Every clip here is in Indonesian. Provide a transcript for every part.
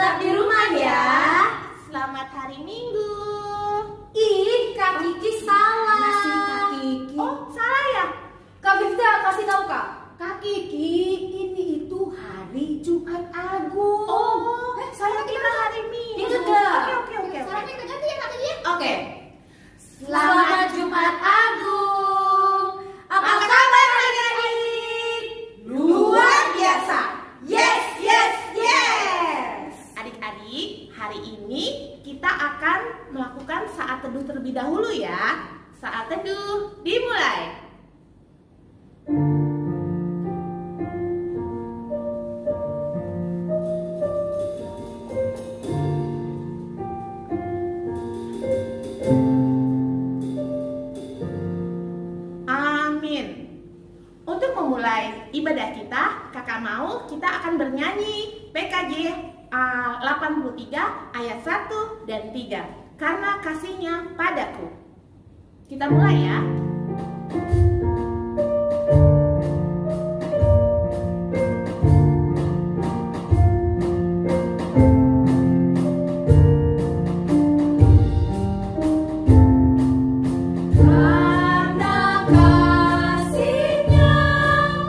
tetap di rumah ya. Selamat hari Minggu. Ih, Kak Kiki salah. Masih Kak Kiki. Oh, salah ya? Kak Vita kasih tahu Kak. Kak Kiki, ini itu hari Jumat Agung. Oh, saya kira hari Minggu. Ingat gak? Oke. Salahnya keganti ya Kak Kiki. Oke. Selamat Jumat Agung. Apa kabar adik-adik? Luar biasa. Yes. Adik-adik, hari ini kita akan melakukan saat teduh terlebih dahulu ya. Saat teduh dimulai. Amin. Untuk memulai ibadah kita, kakak mau kita akan bernyanyi PKJ 83 ayat 1 dan 3. Karena kasihnya padaku. Kita mulai ya. Karena kasihnya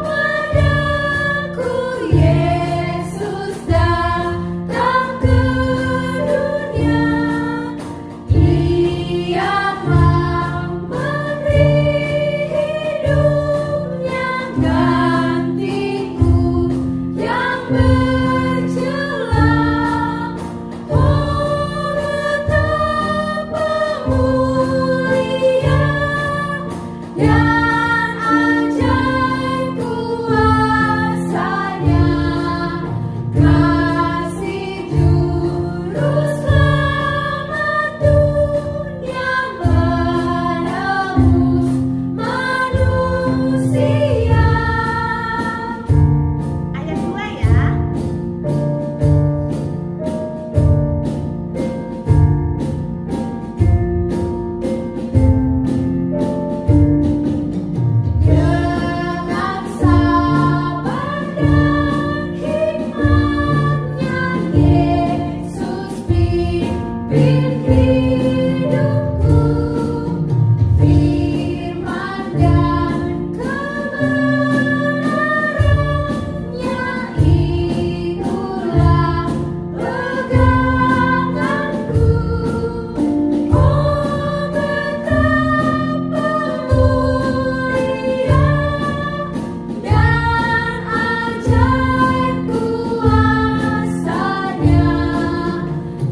padaku, Yesus datang ke dunia. Dia memberi hidupnya gantiku yang bercela. Oh, betapa mulia dan ajaib kuasanya, kasih juru selamat dunia menebus manusia. Ayat 2 ya. Dengan sabar dan hikmatnya, Yesus pimpin hidupku. Firman dan kebenarannya, itulah peganganku. Oh, betapa mulia dan ajaib kuasanya,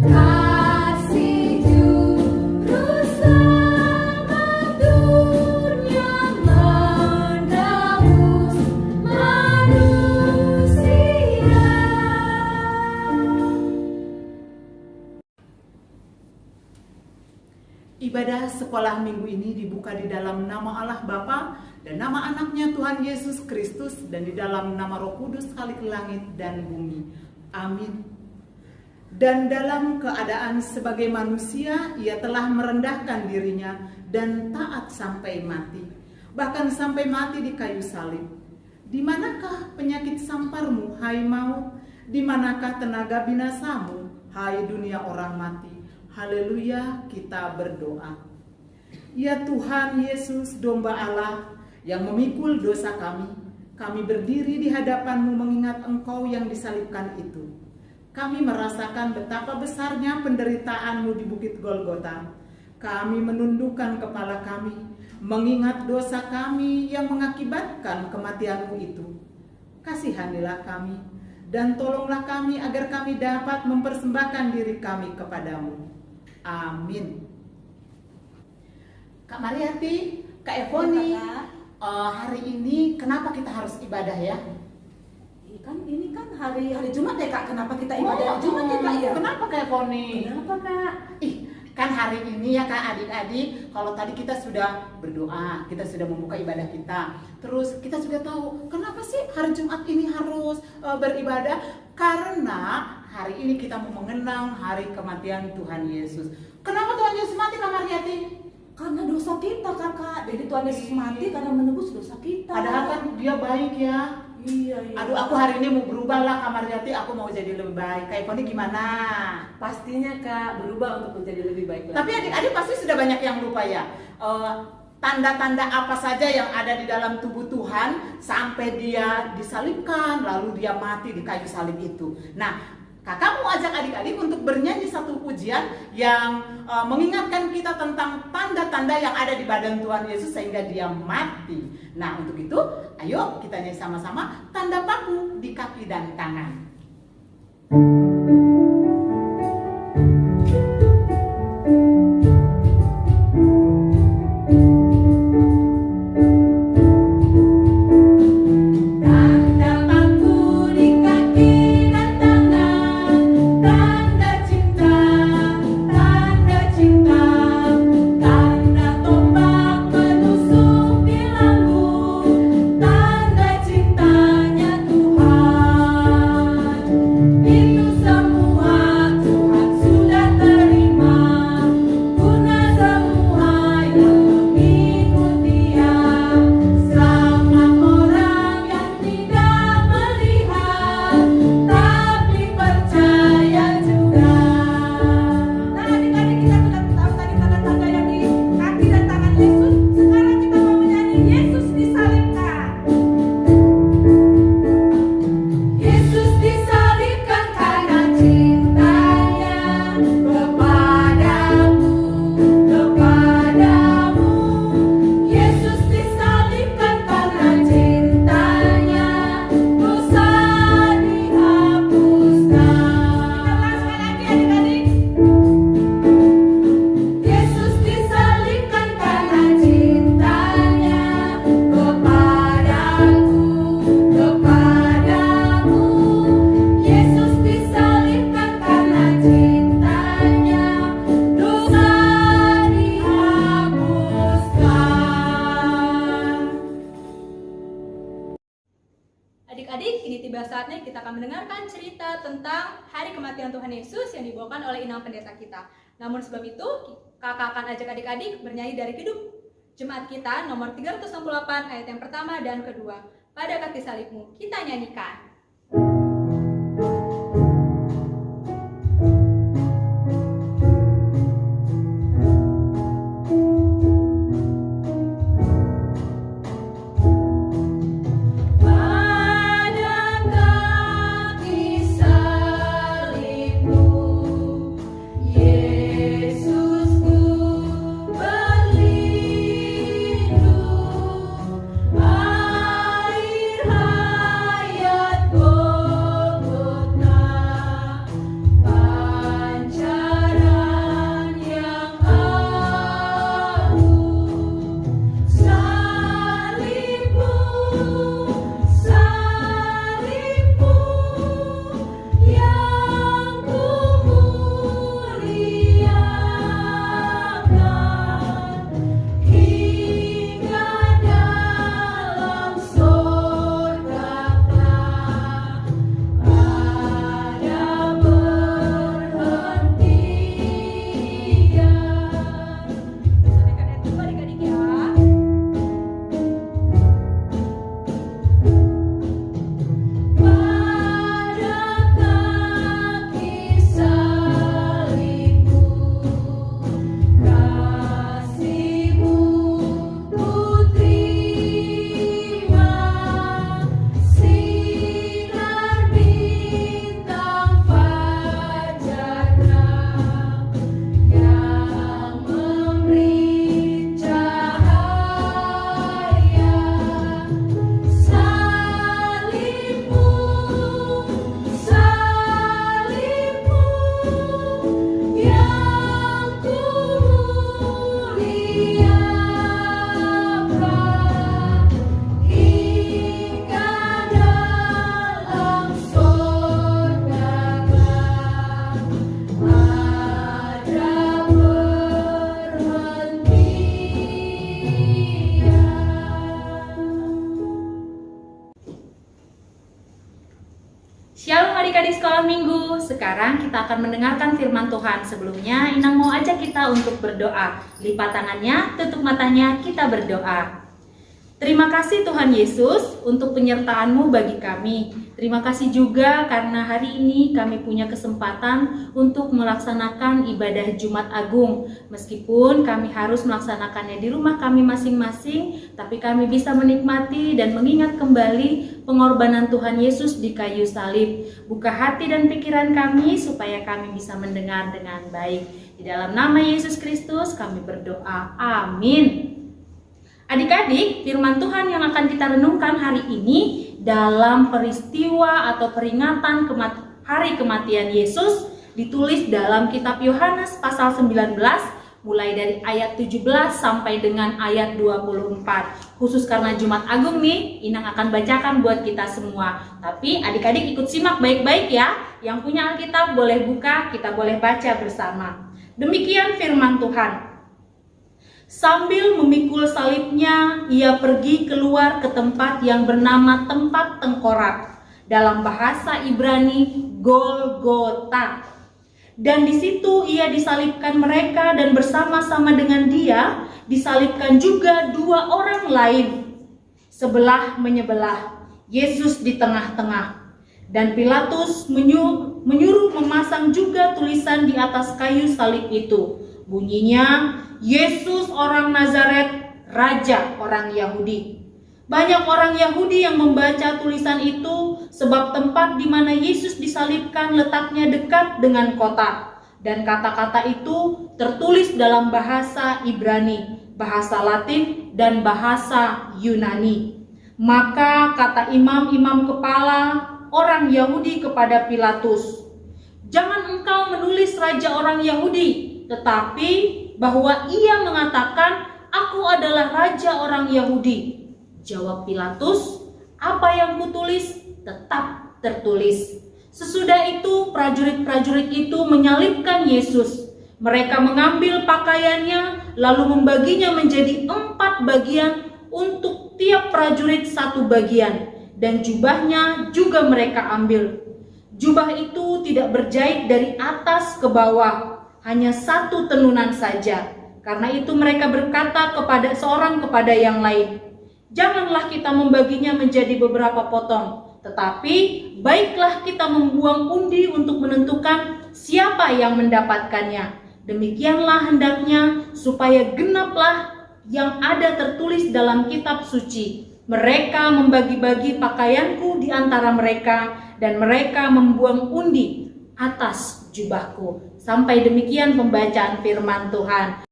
kasih juru selamat dunia menebus manusia. Ibadah sekolah minggu ini dibuka di dalam nama Allah Bapa dan nama anaknya Tuhan Yesus Kristus dan di dalam nama Roh Kudus Khalik langit dan bumi. Amin. Dan dalam keadaan sebagai manusia, ia telah merendahkan dirinya dan taat sampai mati, bahkan sampai mati di kayu salib. Di manakah penyakit samparmu, hai maut? Di manakah tenaga binasamu, hai dunia orang mati? Haleluya, kita berdoa. Ya Tuhan Yesus, domba Allah yang memikul dosa kami berdiri di hadapan-Mu mengingat Engkau yang disalibkan itu. Kami merasakan betapa besarnya penderitaan-Mu di Bukit Golgota. Kami menundukkan kepala kami, mengingat dosa kami yang mengakibatkan kematian-Mu itu. Kasihanilah kami, dan tolonglah kami agar kami dapat mempersembahkan diri kami kepadamu. Amin. Kak Mariati, Kak Evoni, hari ini kenapa kita harus ibadah ya? Ini kan hari Jumat ya Kak. Kenapa kita ibadah Jumat ya Kak ya? Kenapa Kak Evoni? Kenapa Kak? Kan hari ini ya Kak adik-adik, kalau tadi kita sudah berdoa, kita sudah membuka ibadah kita. Terus kita juga tahu kenapa sih hari Jumat ini harus beribadah? Karena hari ini kita mau mengenang hari kematian Tuhan Yesus. Kenapa Tuhan Yesus mati Kak Mariati? Karena dosa kita Kakak. Jadi Tuhan Yesus mati karena menebus dosa kita. Padahal kan dia baik ya. Iya, iya. Aduh, aku hari ini mau berubah lah Kak Marjati, aku mau jadi lebih baik. Kak Ivoni gimana? Pastinya Kak berubah untuk menjadi lebih baik lagi. Tapi adik-adik pasti sudah banyak yang lupa ya. Tanda-tanda apa saja yang ada di dalam tubuh Tuhan sampai dia disalibkan, lalu dia mati di kayu salib itu. Nah, kakak mau ajak adik-adik untuk bernyanyi satu pujian yang mengingatkan kita tentang tanda-tanda yang ada di badan Tuhan Yesus sehingga dia mati. Nah, untuk itu, ayo kita nyanyi sama-sama tanda paku di kaki dan tangan. Tanda paku di kaki dan tangan, tanda cinta, tanda tombak menusuk di lambung, tanda cintanya Tuhan. Itu semua Tuhan sudah terima, guna semua yang mengikut Dia. Sama orang yang tidak melihat, tapi percaya juga. Nah, adik-adik kita sudah tahu tadi tanda-tanda yang di kaki dan tangan Yesus. Sekarang kita mau menyanyi Yesus disalibkan. Yesus disalibkan karena cintanya kepadamu. Yesus disalibkan karena cintanya, dosa dihapuskan. Kita ulang sekali lagi adik-adik. Yesus disalibkan karena cintanya kepadamu. Yesus disalibkan karena cintanya, dosa dihapuskan. Adik-adik, kini tiba saatnya kita akan mendengarkan cerita tentang hari kematian Tuhan Yesus yang dibawakan oleh inang pendeta kita. Namun sebelum itu, kakak akan ajak adik-adik bernyanyi dari hidup jemaat kita nomor 368 ayat yang pertama dan kedua. Pada kaki salibmu, kita nyanyikan. Pada kaki salibmu, Yesusku berlindung. Air hayat Golgota, pancaran yang agung. Salibmu, salibmu yang kumuliakan, hingga dalam sorga kelak ada perhentian. Sampaikan ayat kedua adik-adik ya. Pada kaki salibmu, kasih-Mu ku terima, sinar bintang fajar terang yang memberi cahaya. Salibmu, salibmu yang kumuliakan, hingga dalam sorga kelak ada perhentian. Shalom adik-adik sekolah minggu. Sekarang kita akan mendengarkan firman Tuhan. Sebelumnya Inang mau ajak kita untuk berdoa. Lipat tangannya, tutup matanya, kita berdoa. Terima kasih Tuhan Yesus untuk penyertaan-Mu bagi kami. Terima kasih juga karena hari ini kami punya kesempatan untuk melaksanakan ibadah Jumat Agung. Meskipun kami harus melaksanakannya di rumah kami masing-masing, tapi kami bisa menikmati dan mengingat kembali pengorbanan Tuhan Yesus di kayu salib. Buka hati dan pikiran kami supaya kami bisa mendengar dengan baik. Di dalam nama Yesus Kristus kami berdoa. Amin. Adik-adik, firman Tuhan yang akan kita renungkan hari ini dalam peristiwa atau peringatan hari kematian Yesus ditulis dalam kitab Yohanes pasal 19 mulai dari ayat 17 sampai dengan ayat 24. Khusus karena Jumat Agung nih, Inang akan bacakan buat kita semua. Tapi adik-adik ikut simak baik-baik ya. Yang punya Alkitab boleh buka, kita boleh baca bersama. Demikian firman Tuhan. Sambil memikul salibnya, ia pergi keluar ke tempat yang bernama tempat tengkorak. Dalam bahasa Ibrani, Golgota. Dan di situ ia disalibkan mereka dan bersama-sama dengan dia disalibkan juga dua orang lain. Sebelah menyebelah, Yesus di tengah-tengah. Dan Pilatus menyuruh memasang juga tulisan di atas kayu salib itu. Bunyinya, Yesus orang Nazaret, Raja orang Yahudi. Banyak orang Yahudi yang membaca tulisan itu sebab tempat di mana Yesus disalibkan letaknya dekat dengan kota. Dan kata-kata itu tertulis dalam bahasa Ibrani, bahasa Latin, dan bahasa Yunani. Maka kata imam-imam kepala orang Yahudi kepada Pilatus, "Jangan engkau menulis Raja orang Yahudi, tetapi bahwa ia mengatakan, 'Aku adalah Raja orang Yahudi.'" Jawab Pilatus, "Apa yang kutulis tetap tertulis." Sesudah itu prajurit-prajurit itu menyalibkan Yesus. Mereka mengambil pakaiannya lalu membaginya menjadi 4 bagian, untuk tiap prajurit 1 bagian, dan jubahnya juga mereka ambil. Jubah itu tidak berjahit dari atas ke bawah, hanya 1 tenunan saja. Karena itu mereka berkata seorang kepada yang lain, "Janganlah kita membaginya menjadi beberapa potong, tetapi baiklah kita membuang undi untuk menentukan siapa yang mendapatkannya. Demikianlah hendaknya supaya genaplah yang ada tertulis dalam kitab suci. Mereka membagi-bagi pakaianku di antara mereka, dan mereka membuang undi atas jubahku." Sampai demikian pembacaan firman Tuhan.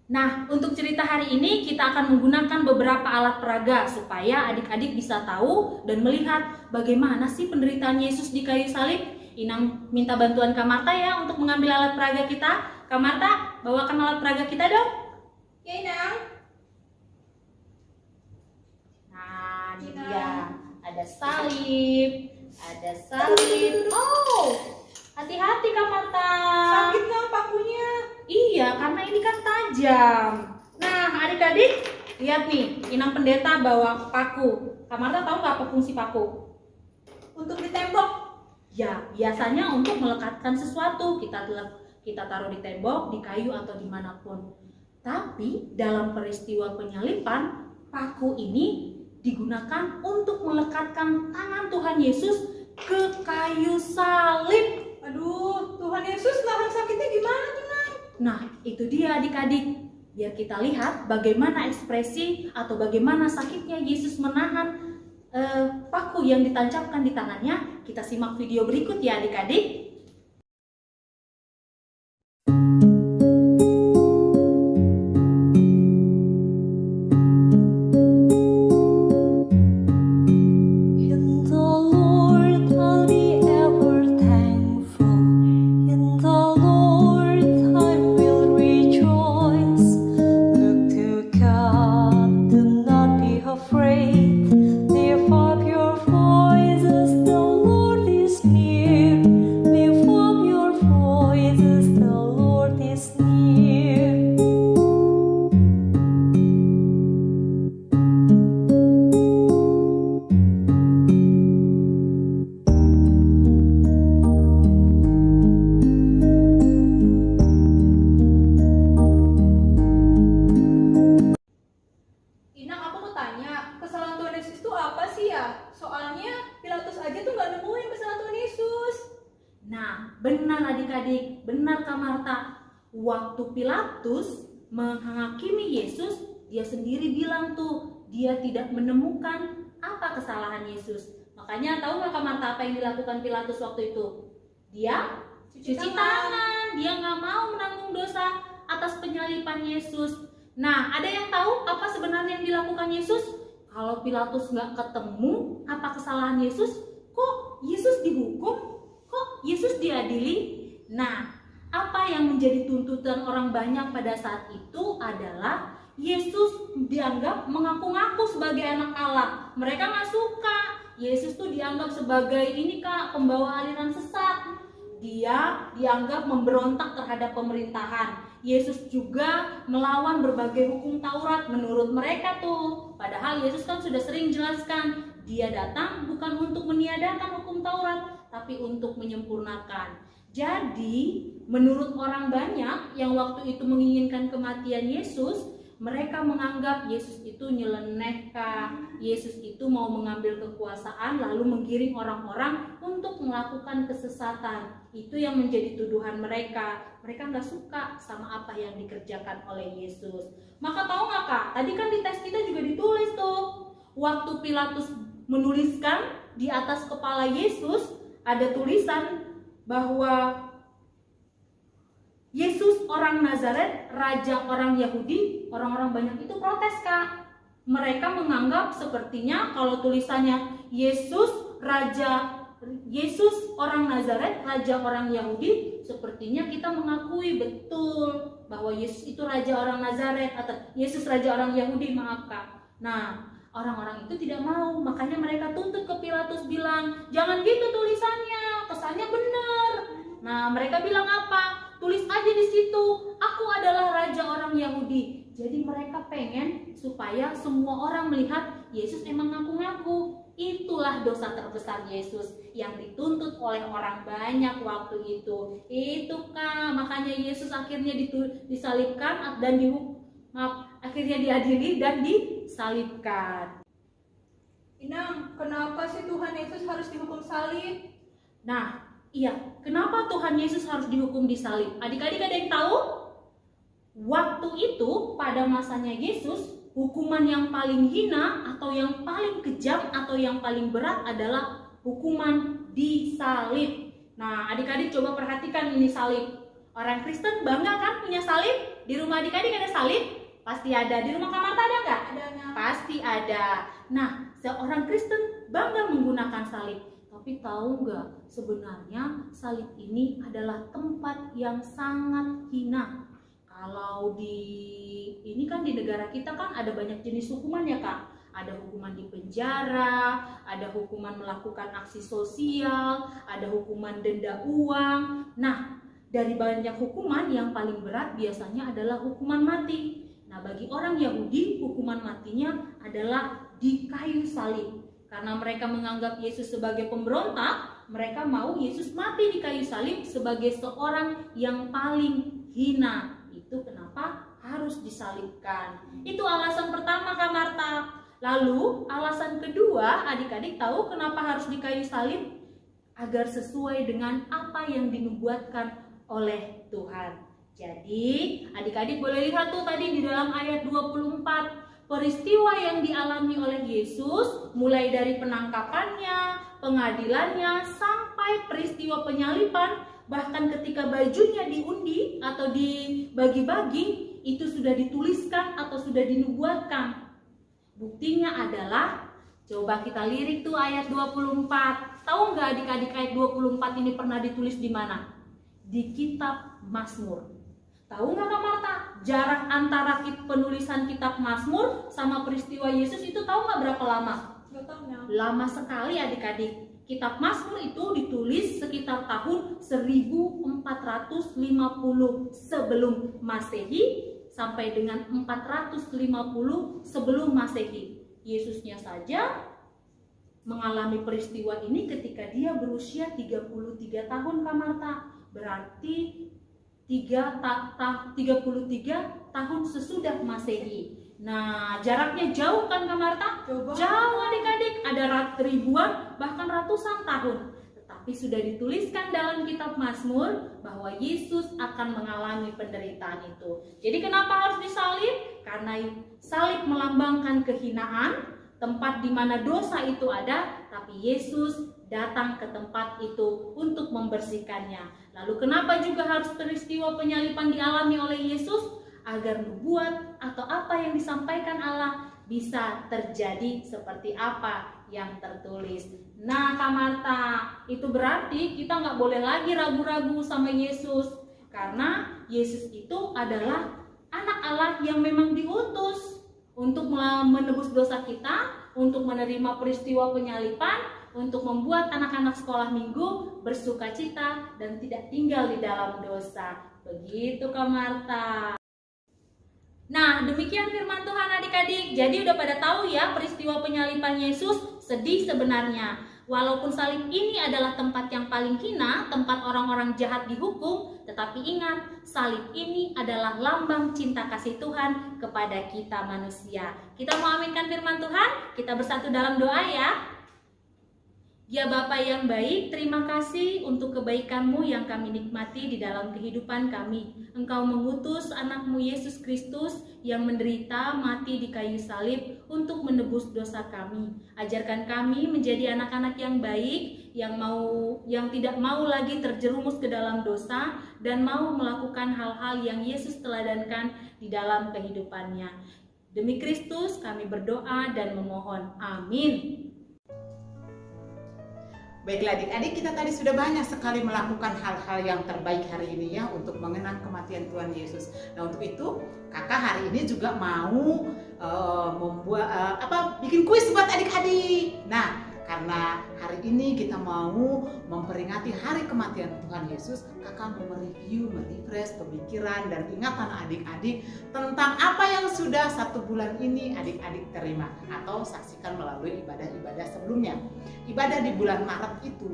Nah, untuk cerita hari ini kita akan menggunakan beberapa alat peraga supaya adik-adik bisa tahu dan melihat bagaimana sih penderitaan Yesus di kayu salib. Inang minta bantuan Kak Marta ya untuk mengambil alat peraga kita. Kak Marta, bawakan alat peraga kita dong. Ya, Inang. Nah, ini dia. Ada salib, ada salib. Oh, hati-hati Kak Marta. Sakit nggak pakunya? Iya, karena ini kan tajam. Nah, adik-adik, lihat nih, Inang Pendeta bawa paku. Kak Marta tahu nggak apa fungsi paku? Untuk di tembok. Ya, biasanya untuk melekatkan sesuatu. Kita taruh di tembok, di kayu, atau dimanapun. Tapi dalam peristiwa penyaliban, paku ini digunakan untuk melekatkan tangan Tuhan Yesus ke kayu salib. Aduh, Tuhan Yesus nahan sakitnya gimana tuh, Nang? Nah, itu dia adik-adik. Biar kita lihat bagaimana ekspresi atau bagaimana sakitnya Yesus menahan paku yang ditancapkan di tangannya. Kita simak video berikut ya adik-adik. Lift up your voices, the Lord is near. Be Benar adik-adik, benar Kak Marta. Waktu Pilatus menghakimi Yesus, dia sendiri bilang tuh, dia tidak menemukan apa kesalahan Yesus. Makanya tahu nggak Kak Marta apa yang dilakukan Pilatus waktu itu? Dia cuci tangan. Dia nggak mau menanggung dosa atas penyaliban Yesus. Nah, ada yang tahu apa sebenarnya yang dilakukan Yesus? Kalau Pilatus nggak ketemu apa kesalahan Yesus, kok Yesus dihukum? Kok Yesus diadili? Nah, apa yang menjadi tuntutan orang banyak pada saat itu adalah Yesus dianggap mengaku-ngaku sebagai anak Allah. Mereka nggak suka. Yesus tuh dianggap sebagai ini Kak, pembawa aliran sesat. Dia dianggap memberontak terhadap pemerintahan. Yesus juga melawan berbagai hukum Taurat menurut mereka tuh. Padahal Yesus kan sudah sering jelaskan, dia datang bukan untuk meniadakan hukum Taurat, tapi untuk menyempurnakan. Jadi, menurut orang banyak yang waktu itu menginginkan kematian Yesus, mereka menganggap Yesus itu nyeleneh Kak. Yesus itu mau mengambil kekuasaan lalu menggiring orang-orang untuk melakukan kesesatan. Itu yang menjadi tuduhan mereka. Mereka nggak suka sama apa yang dikerjakan oleh Yesus. Maka tahu nggak Kak? Tadi kan di teks kita juga ditulis tuh. Waktu Pilatus menuliskan di atas kepala Yesus ada tulisan bahwa Yesus orang Nazaret, raja orang Yahudi. Orang-orang banyak itu protes Kak. Mereka menganggap sepertinya kalau tulisannya Yesus orang Nazaret, raja orang Yahudi, sepertinya kita mengakui betul bahwa Yesus itu raja orang Nazaret atau Yesus raja orang Yahudi, maaf Kak. Nah, orang-orang itu tidak mau, makanya mereka tuntut ke Pilatus bilang, jangan gitu tulisannya, kesannya benar. Nah, mereka bilang apa? Tulis aja di situ, aku adalah raja orang Yahudi. Jadi mereka pengen supaya semua orang melihat Yesus emang ngaku-ngaku. Itulah dosa terbesar Yesus yang dituntut oleh orang banyak waktu itu. Itu Kak, makanya Yesus akhirnya disalibkan dan akhirnya diadili dan disalibkan. Inang, kenapa sih Tuhan Yesus harus dihukum salib? Nah, iya, kenapa Tuhan Yesus harus dihukum disalib? Adik-adik ada yang tahu? Waktu itu pada masanya Yesus, hukuman yang paling hina atau yang paling kejam atau yang paling berat adalah hukuman disalib. Nah, adik-adik coba perhatikan ini salib. Orang Kristen bangga kan punya salib? Di rumah adik-adik ada salib? Pasti ada. Di rumah Kak Marta ada nggak? Adanya. Pasti ada. Nah, seorang Kristen bangga menggunakan salib. Tapi tahu nggak, sebenarnya salib ini adalah tempat yang sangat hina. Kalau ini kan di negara kita kan ada banyak jenis hukuman ya Kak. Ada hukuman di penjara, ada hukuman melakukan aksi sosial, ada hukuman denda uang. Nah, dari banyak hukuman yang paling berat biasanya adalah hukuman mati. Nah, bagi orang Yahudi hukuman matinya adalah di kayu salib. Karena mereka menganggap Yesus sebagai pemberontak, mereka mau Yesus mati di kayu salib sebagai seorang yang paling hina. Itu kenapa harus disalibkan. Itu alasan pertama Kak Marta. Lalu alasan kedua, adik-adik tahu kenapa harus di kayu salib? Agar sesuai dengan apa yang dinubuatkan oleh Tuhan. Jadi adik-adik boleh lihat tuh tadi di dalam ayat 24. Peristiwa yang dialami oleh Yesus mulai dari penangkapannya, pengadilannya, sampai peristiwa penyaliban, bahkan ketika bajunya diundi atau dibagi-bagi, itu sudah dituliskan atau sudah dinubuatkan. Buktinya adalah, coba kita lirik tuh ayat 24. Tahu nggak adik-adik ayat 24 ini pernah ditulis di mana? Di kitab Mazmur. Tahu nggak Kak Marta? Jarak antara penulisan kitab Mazmur sama peristiwa Yesus itu tahu nggak berapa lama? Nggak tahu ya. Lama sekali adik-adik. Kitab Mazmur itu ditulis sekitar tahun 1450 sebelum Masehi sampai dengan 450 sebelum Masehi. Yesusnya saja mengalami peristiwa ini ketika dia berusia 33 tahun Kak Marta. Berarti 33 tahun sesudah Masehi. Nah, jaraknya jauh kan Kak Marta? Jauh banget. Jauh adik-adik, ada ribuan bahkan ratusan tahun. tapi sudah dituliskan dalam kitab Mazmur bahwa Yesus akan mengalami penderitaan itu. Jadi kenapa harus disalib? Karena salib melambangkan kehinaan, tempat di mana dosa itu ada, tapi Yesus datang ke tempat itu untuk membersihkannya. Lalu kenapa juga harus peristiwa penyaliban dialami oleh Yesus? Agar nubuat atau apa yang disampaikan Allah bisa terjadi seperti apa yang tertulis. Nah, Kak Marta, itu berarti kita nggak boleh lagi ragu-ragu sama Yesus. Karena Yesus itu adalah anak Allah yang memang diutus untuk menebus dosa kita, untuk menerima peristiwa penyaliban, untuk membuat anak-anak sekolah minggu bersukacita dan tidak tinggal di dalam dosa. Begitu Kak Marta. Nah, demikian firman Tuhan adik-adik. Jadi udah pada tahu ya peristiwa penyaliban Yesus sedih sebenarnya. Walaupun salib ini adalah tempat yang paling hina, tempat orang-orang jahat dihukum, tetapi ingat, salib ini adalah lambang cinta kasih Tuhan kepada kita manusia. Kita mau aminkan firman Tuhan? Kita bersatu dalam doa ya. Ya Bapa yang baik, terima kasih untuk kebaikan-Mu yang kami nikmati di dalam kehidupan kami. Engkau mengutus anak-Mu Yesus Kristus yang menderita mati di kayu salib untuk menebus dosa kami. Ajarkan kami menjadi anak-anak yang baik, yang tidak mau lagi terjerumus ke dalam dosa dan mau melakukan hal-hal yang Yesus teladankan di dalam kehidupannya. Demi Kristus kami berdoa dan memohon. Amin. Baiklah adik-adik, kita tadi sudah banyak sekali melakukan hal-hal yang terbaik hari ini ya untuk mengenang kematian Tuhan Yesus. Nah untuk itu kakak hari ini juga mau bikin kuis buat adik-adik. Nah karena hari ini kita mau memperingati hari kematian Tuhan Yesus, kakak mau mereview, merefresh pemikiran dan ingatan adik-adik tentang apa yang sudah 1 bulan ini adik-adik terima atau saksikan melalui ibadah-ibadah sebelumnya. Ibadah di bulan Maret itu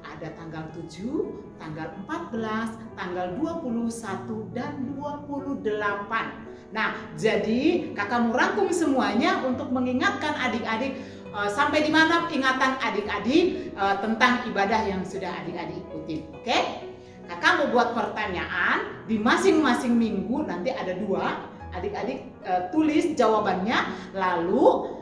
ada tanggal 7, tanggal 14, tanggal 21 dan 28. Nah, jadi kakak mau rangkum semuanya untuk mengingatkan adik-adik sampai di mana ingatan adik-adik tentang ibadah yang sudah adik-adik ikuti. Oke? Kakak mau buat pertanyaan di masing-masing minggu, nanti ada 2. Adik-adik tulis jawabannya, lalu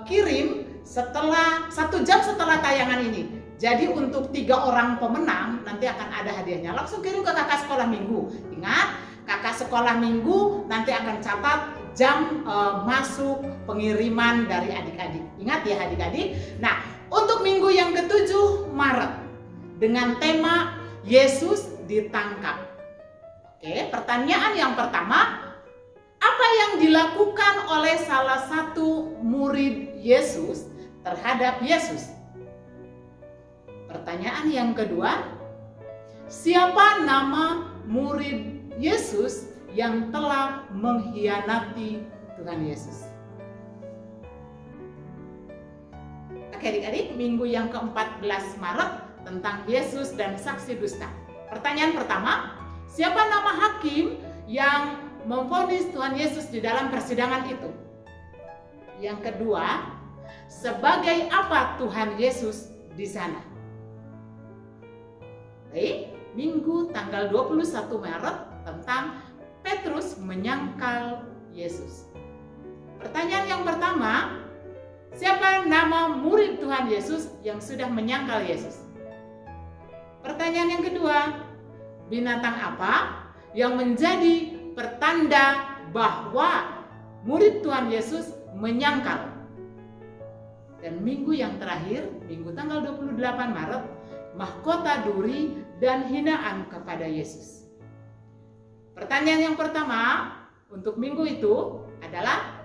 kirim setelah 1 jam setelah tayangan ini. Jadi untuk 3 orang pemenang nanti akan ada hadiahnya. Langsung kirim ke kakak sekolah minggu. Ingat, kakak sekolah minggu nanti akan catat jam masuk pengiriman dari adik-adik. Ingat ya adik-adik. Nah, untuk minggu yang ke-7 Maret dengan tema Yesus ditangkap. Oke, pertanyaan yang pertama, apa yang dilakukan oleh salah satu murid Yesus terhadap Yesus? Pertanyaan yang kedua, siapa nama murid Yesus yang telah mengkhianati Tuhan Yesus? Oke adik-adik, minggu yang ke-14 Maret tentang Yesus dan saksi dusta. Pertanyaan pertama, siapa nama hakim yang memvonis Tuhan Yesus di dalam persidangan itu? Yang kedua, sebagai apa Tuhan Yesus di sana? Baik, minggu tanggal 21 Maret tentang Petrus menyangkal Yesus. Pertanyaan yang pertama, siapa nama murid Tuhan Yesus yang sudah menyangkal Yesus? Pertanyaan yang kedua, binatang apa yang menjadi pertanda bahwa murid Tuhan Yesus menyangkal? Dan minggu yang terakhir, minggu tanggal 28 Maret, mahkota duri dan hinaan kepada Yesus. Pertanyaan yang pertama untuk minggu itu adalah,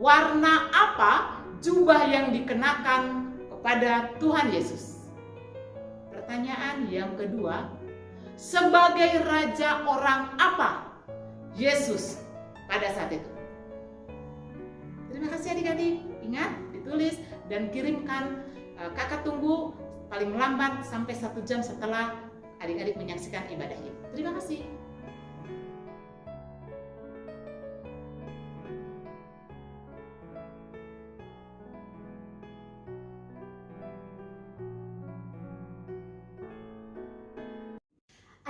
warna apa jubah yang dikenakan kepada Tuhan Yesus? Pertanyaan yang kedua, sebagai raja orang apa Yesus pada saat itu? Terima kasih adik-adik. Ingat, ditulis dan kirimkan. Kakak tunggu paling lambat sampai 1 jam setelah adik-adik menyaksikan ibadah ini. Terima kasih.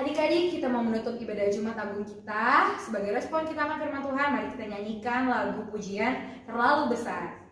Adik-adik, kita mau menutup ibadah Jumat Agung kita. Sebagai respon kita akan firman Tuhan, mari kita nyanyikan lagu pujian Terlalu Besar.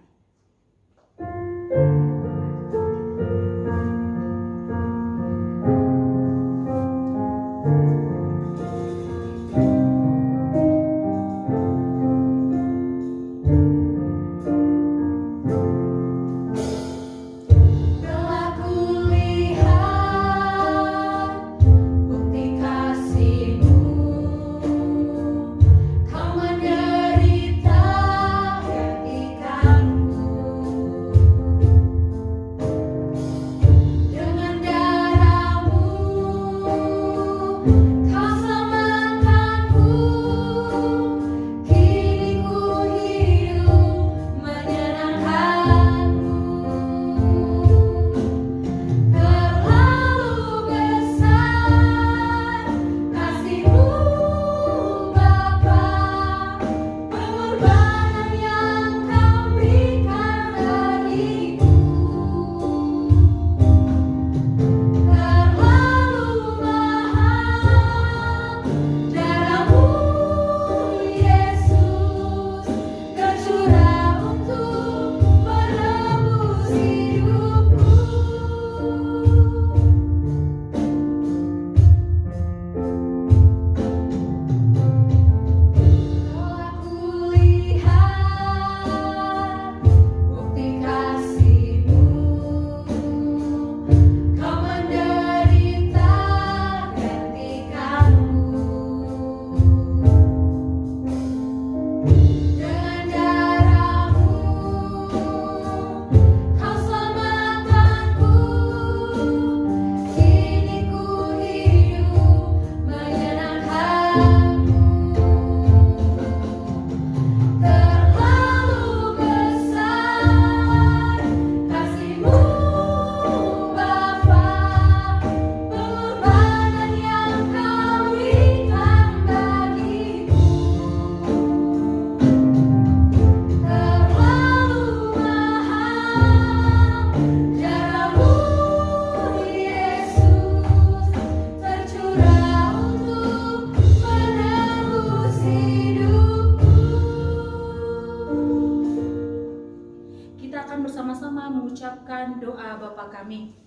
mengucapkan doa Bapa kami.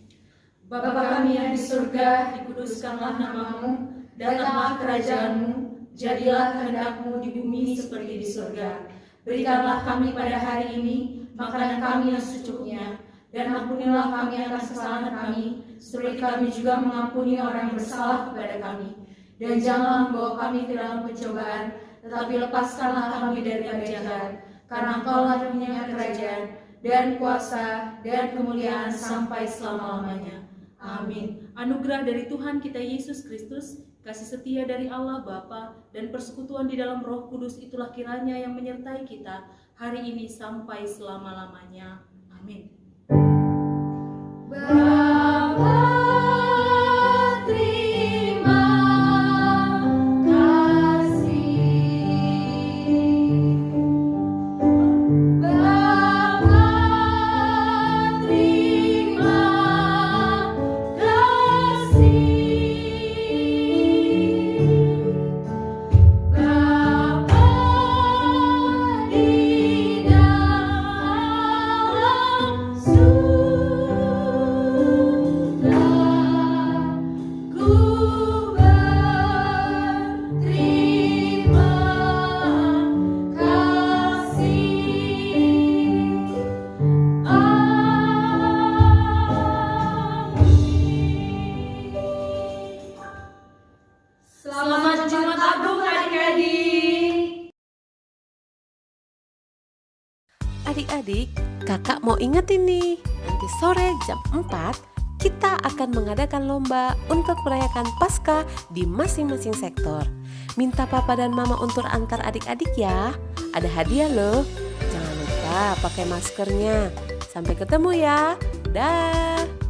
Bapa kami yang di surga, dikuduskanlah namamu, datanglah kerajaanmu, jadilah kehendak-Mu di bumi seperti di surga. Berikanlah kami pada hari ini makanan kami yang secukupnya, dan ampunilah kami atas kesalahan kami, seperti kami juga mengampuni orang yang bersalah kepada kami. Dan janganlah membawa kami ke dalam pencobaan, tetapi lepaskanlah kami dari jahat. Karena Engkau-lah yang punya kerajaan, dan kuasa, dan kemuliaan sampai selama-lamanya. Amin. Anugerah dari Tuhan kita Yesus Kristus, kasih setia dari Allah Bapa, dan persekutuan di dalam Roh Kudus itulah kiranya yang menyertai kita hari ini sampai selama-lamanya. Amin. Selamat Jumat Agung adik-adik. Adik-adik, kakak mau ingetin nih, nanti sore jam 4 kita akan mengadakan lomba untuk merayakan Paskah di masing-masing sektor. Minta papa dan mama untuk antar adik-adik ya. Ada hadiah loh. Jangan lupa pakai maskernya. Sampai ketemu ya. Dah.